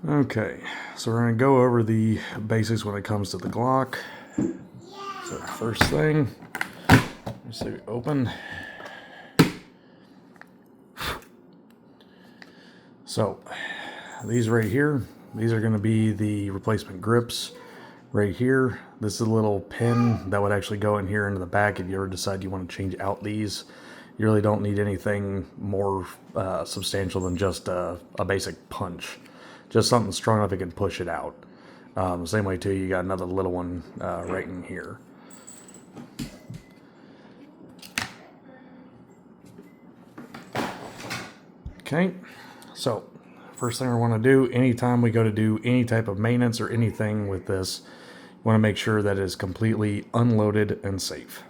Okay, so we're going to go over the basics when it comes to the Glock. So first thing, let's see, open. So these right here, these are going to be the replacement grips right here. This is a little pin that would actually go in here into the back if you ever decide you want to change out these. You really don't need anything more substantial than just a basic punch. Just something strong enough it can push it out. Same way too, you got another little one right in here. Okay, so first thing I want to do, anytime we go to do any type of maintenance or anything with this, you want to make sure that it is completely unloaded and safe.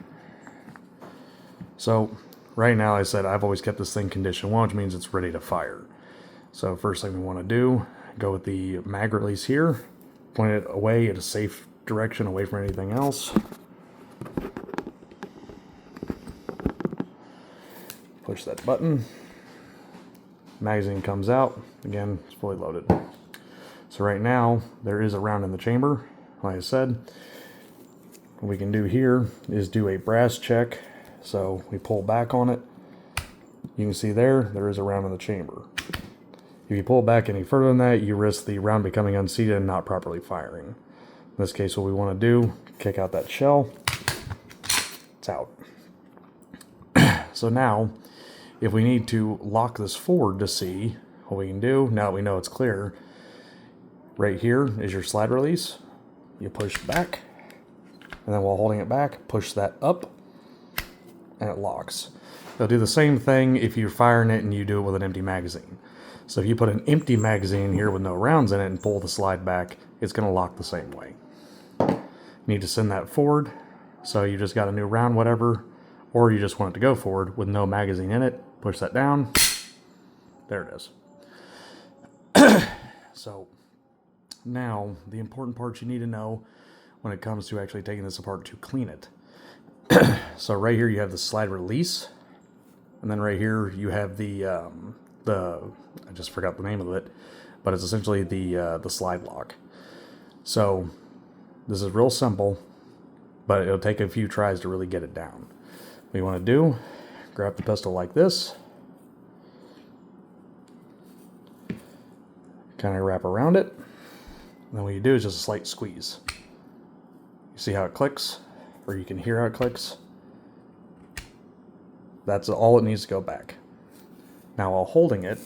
So right now, I said I've always kept this thing condition 1, which means it's ready to fire. So first thing we want to do, go with the mag release here, point it away at a safe direction away from anything else. Push that button. Magazine comes out. Again, it's fully loaded. So right now, there is a round in the chamber. Like I said, what we can do here is do a brass check. So we pull back on it. You can see there is a round in the chamber. If you pull back any further than that, you risk the round becoming unseated and not properly firing. In this case, what we want to do, kick out that shell. It's out. So now, if we need to lock this forward to see what we can do, now that we know it's clear, right here is your slide release. You push back, and then while holding it back, push that up, and it locks. They'll do the same thing if you're firing it and you do it with an empty magazine. So if you put an empty magazine here with no rounds in it and pull the slide back, it's going to lock the same way. You need to send that forward, so you just got a new round, whatever, or you just want it to go forward with no magazine in it. Push that down. There it is. So now the important part you need to know when it comes to actually taking this apart to clean it. So right here you have the slide release, and then right here you have the I just forgot the name of it, but it's essentially the slide lock. So this is real simple, but it'll take a few tries to really get it down. What you want to do, grab the pistol like this, kind of wrap around it, and then what you do is just a slight squeeze. You see how it clicks, or you can hear how it clicks? That's all it needs to go back. Now while holding it,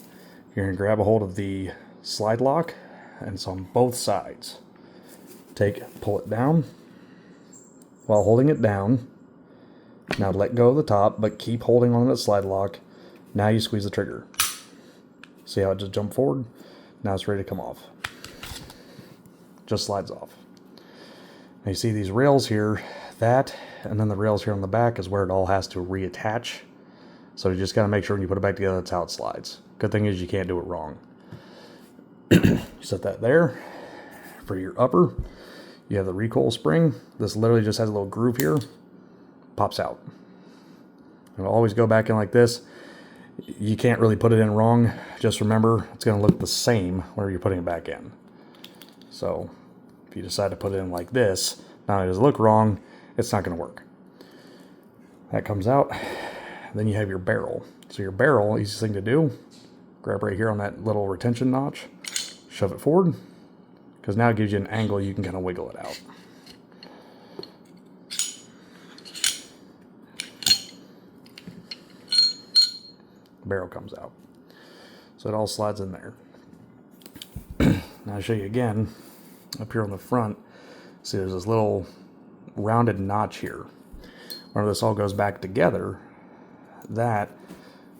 you're going to grab a hold of the slide lock, and it's on both sides. Pull it down. While holding it down, now let go of the top, but keep holding on that slide lock. Now you squeeze the trigger. See how it just jumped forward? Now it's ready to come off. Just slides off. Now you see these rails here, that, and then the rails here on the back is where it all has to reattach. So you just got to make sure when you put it back together, that's how it slides. Good thing is you can't do it wrong. You set that there. For your upper, you have the recoil spring. This literally just has a little groove here. Pops out. It'll always go back in like this. You can't really put it in wrong. Just remember, it's going to look the same whenever you're putting it back in. So if you decide to put it in like this, not only does it look wrong, it's not going to work. That comes out. Then you have your barrel. So your barrel, easiest thing to do, grab right here on that little retention notch, shove it forward, because now it gives you an angle you can kind of wiggle it out. Barrel comes out. So it all slides in there. Now I'll show you again, up here on the front, see there's this little rounded notch here. Whenever this all goes back together, that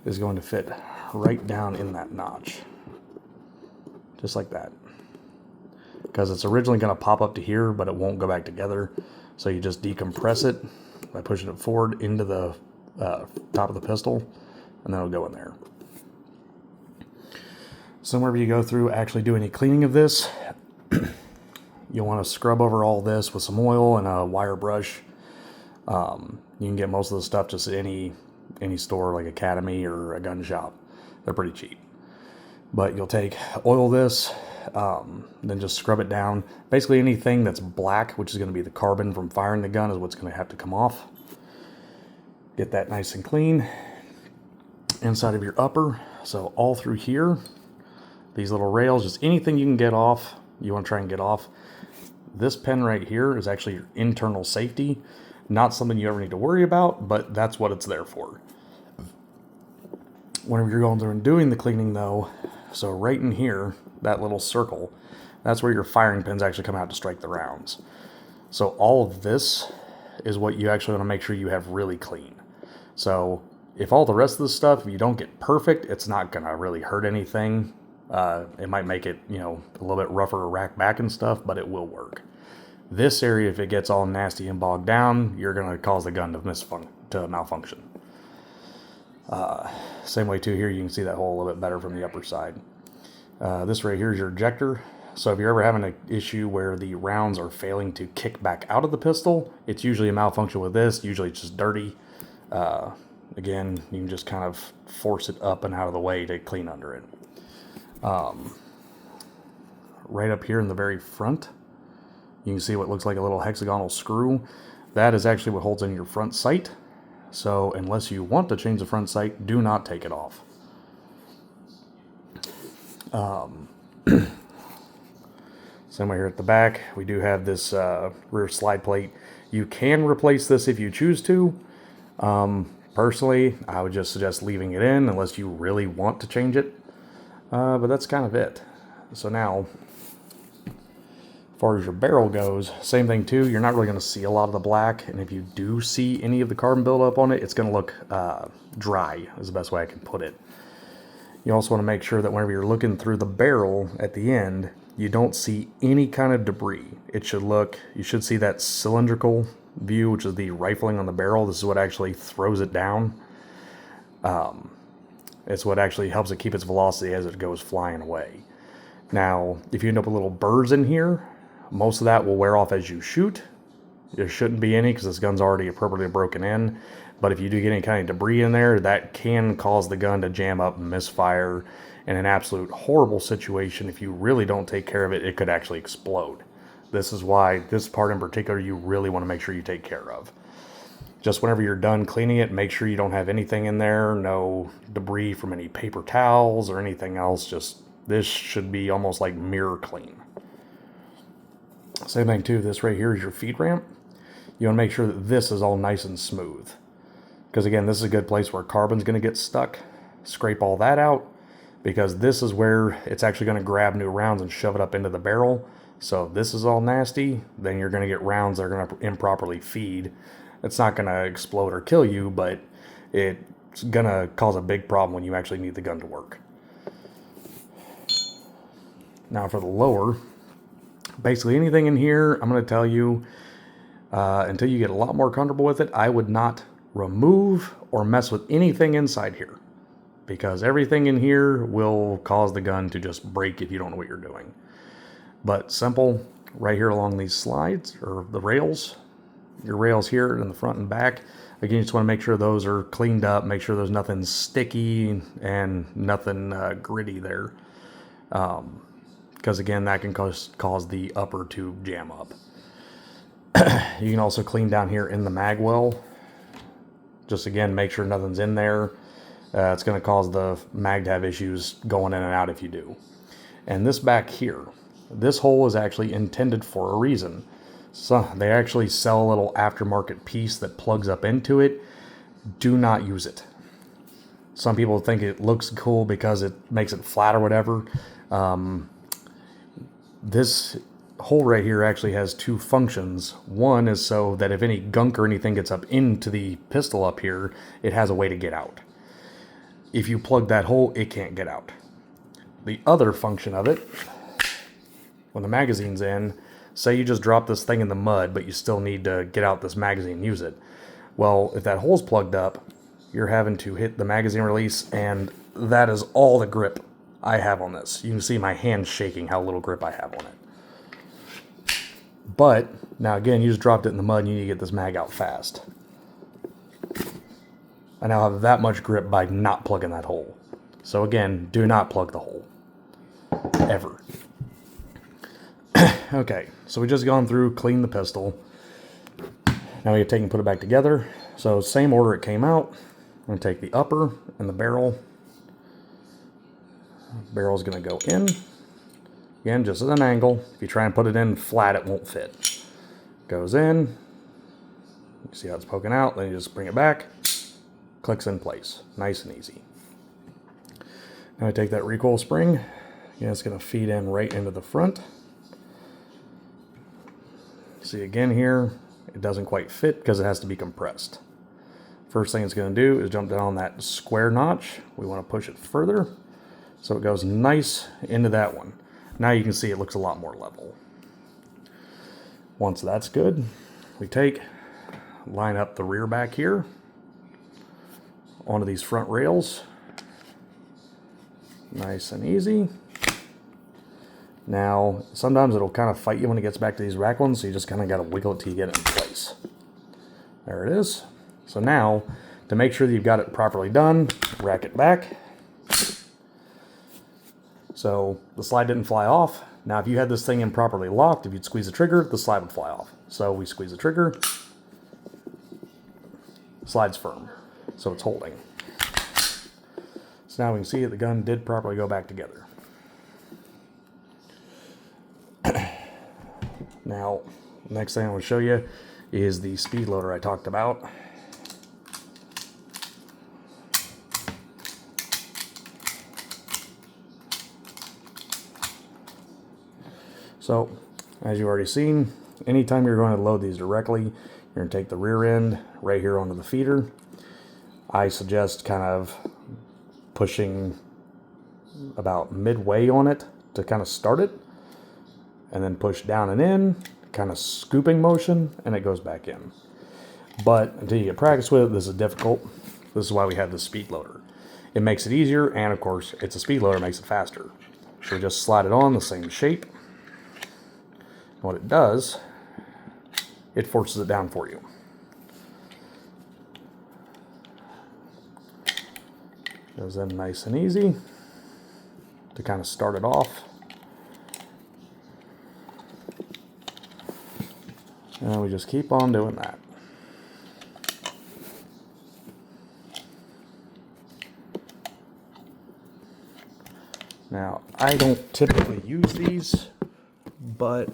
is going to fit right down in that notch. Just like that. Because it's originally going to pop up to here, but it won't go back together. So you just decompress it by pushing it forward into the top of the pistol, and then it'll go in there. So whenever you go through actually do any cleaning of this, you'll want to scrub over all this with some oil and a wire brush. You can get most of the stuff just at any store like Academy or a gun shop. They're pretty cheap. But you'll oil this, Then just scrub it down. Basically anything that's black, which is going to be the carbon from firing the gun, is what's going to have to come off. Get that nice and clean. Inside of your upper, so all through here, these little rails, just anything you can get off, you want to try and get off. This pin right here is actually your internal safety. Not something you ever need to worry about, but that's what it's there for. Whenever you're going through and doing the cleaning though, so right in here, that little circle, that's where your firing pins actually come out to strike the rounds. So all of this is what you actually want to make sure you have really clean. So if all the rest of the stuff, if you don't get perfect, it's not going to really hurt anything. It might make it, you know, a little bit rougher to rack back and stuff, but it will work. This area, if it gets all nasty and bogged down, you're going to cause the gun to malfunction. Same way too here, you can see that hole a little bit better from the upper side. This right here is your ejector. So if you're ever having an issue where the rounds are failing to kick back out of the pistol, it's usually a malfunction with this. Usually it's just dirty. Again, you can just kind of force it up and out of the way to clean under it. Right up here in the very front, you can see what looks like a little hexagonal screw. That is actually what holds in your front sight. So unless you want to change the front sight, do not take it off. Same way here at the back, we do have this rear slide plate. You can replace this if you choose to. Personally, I would just suggest leaving it in unless you really want to change it. But that's kind of it. So now, as far as your barrel goes, same thing too. You're not really going to see a lot of the black. And if you do see any of the carbon buildup on it, it's going to look dry, is the best way I can put it. You also want to make sure that whenever you're looking through the barrel at the end, you don't see any kind of debris. It should look, you should see that cylindrical view, which is the rifling on the barrel. This is what actually throws it down. It's what actually helps it keep its velocity as it goes flying away. Now, if you end up with little burrs in here, most of that will wear off as you shoot. There shouldn't be any because this gun's already appropriately broken in. But if you do get any kind of debris in there, that can cause the gun to jam up and misfire. In an absolute horrible situation, if you really don't take care of it, it could actually explode. This is why this part in particular you really want to make sure you take care of. Just whenever you're done cleaning it, make sure you don't have anything in there, no debris from any paper towels or anything else. Just this should be almost like mirror clean. Same thing too, this right here is your feed ramp. You want to make sure that this is all nice and smooth. Because again, this is a good place where carbon's going to get stuck. Scrape all that out, because this is where it's actually going to grab new rounds and shove it up into the barrel. So if this is all nasty, then you're going to get rounds that are going to improperly feed. It's not going to explode or kill you, but it's going to cause a big problem when you actually need the gun to work. Now for the lower, basically anything in here, I'm going to tell you, until you get a lot more comfortable with it, I would not remove or mess with anything inside here, because everything in here will cause the gun to just break if you don't know what you're doing. But simple, right here along these slides, or the rails, your rails here in the front and back, again, you just want to make sure those are cleaned up, make sure there's nothing sticky and nothing gritty there. Because again, that can cause the upper to jam up. You can also clean down here in the mag well. Just again, make sure nothing's in there. It's going to cause the mag to have issues going in and out if you do. And this back here, this hole is actually intended for a reason. So they actually sell a little aftermarket piece that plugs up into it. Do not use it. Some people think it looks cool because it makes it flat or whatever. This hole right here actually has two functions. One is so that if any gunk or anything gets up into the pistol up here, it has a way to get out. If you plug that hole, it can't get out. The other function of it, when the magazine's in, say you just drop this thing in the mud, but you still need to get out this magazine and use it. Well, if that hole's plugged up, you're having to hit the magazine release, and that is all the grip I have on this. You can see my hand shaking how little grip I have on it. But, now again, you just dropped it in the mud and you need to get this mag out fast. I now have that much grip by not plugging that hole. So again, do not plug the hole. Ever. Okay, so we just gone through, cleaned the pistol. Now we take and put it back together. So same order it came out. I'm going to take the upper and the barrel. Barrel's going to go in. Again, just at an angle. If you try and put it in flat, it won't fit. Goes in. You see how it's poking out. Then you just bring it back. Clicks in place. Nice and easy. Now I take that recoil spring. Again, it's going to feed in right into the front. See again here, it doesn't quite fit because it has to be compressed. First thing it's going to do is jump down on that square notch. We want to push it further so it goes nice into that one. Now you can see it looks a lot more level. Once that's good, we line up the rear back here onto these front rails. Nice and easy. Now, sometimes it'll kind of fight you when it gets back to these rack ones, so you just kind of got to wiggle it till you get it in place. There it is. So now, to make sure that you've got it properly done, rack it back. So the slide didn't fly off. Now, if you had this thing improperly locked, if you'd squeeze the trigger, the slide would fly off. So we squeeze the trigger, slide's firm, so it's holding. So now we can see that the gun did properly go back together. Now, next thing I want to show you is the speed loader I talked about. So, as you've already seen, anytime you're going to load these directly, you're going to take the rear end right here onto the feeder. I suggest kind of pushing about midway on it to kind of start it, and then push down and in, kind of scooping motion, and it goes back in. But until you get practice with it, this is difficult. This is why we have the speed loader. It makes it easier, and of course, it's a speed loader, it makes it faster. So we just slide it on the same shape. And what it does, it forces it down for you. Goes in nice and easy to kind of start it off. And we just keep on doing that. Now, I don't typically use these, but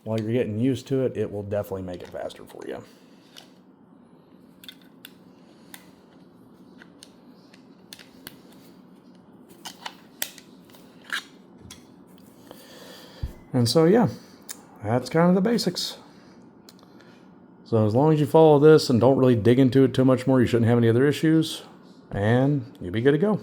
while you're getting used to it, it will definitely make it faster for you. And so, yeah, that's kind of the basics. So as long as you follow this and don't really dig into it too much more, you shouldn't have any other issues, and you'll be good to go.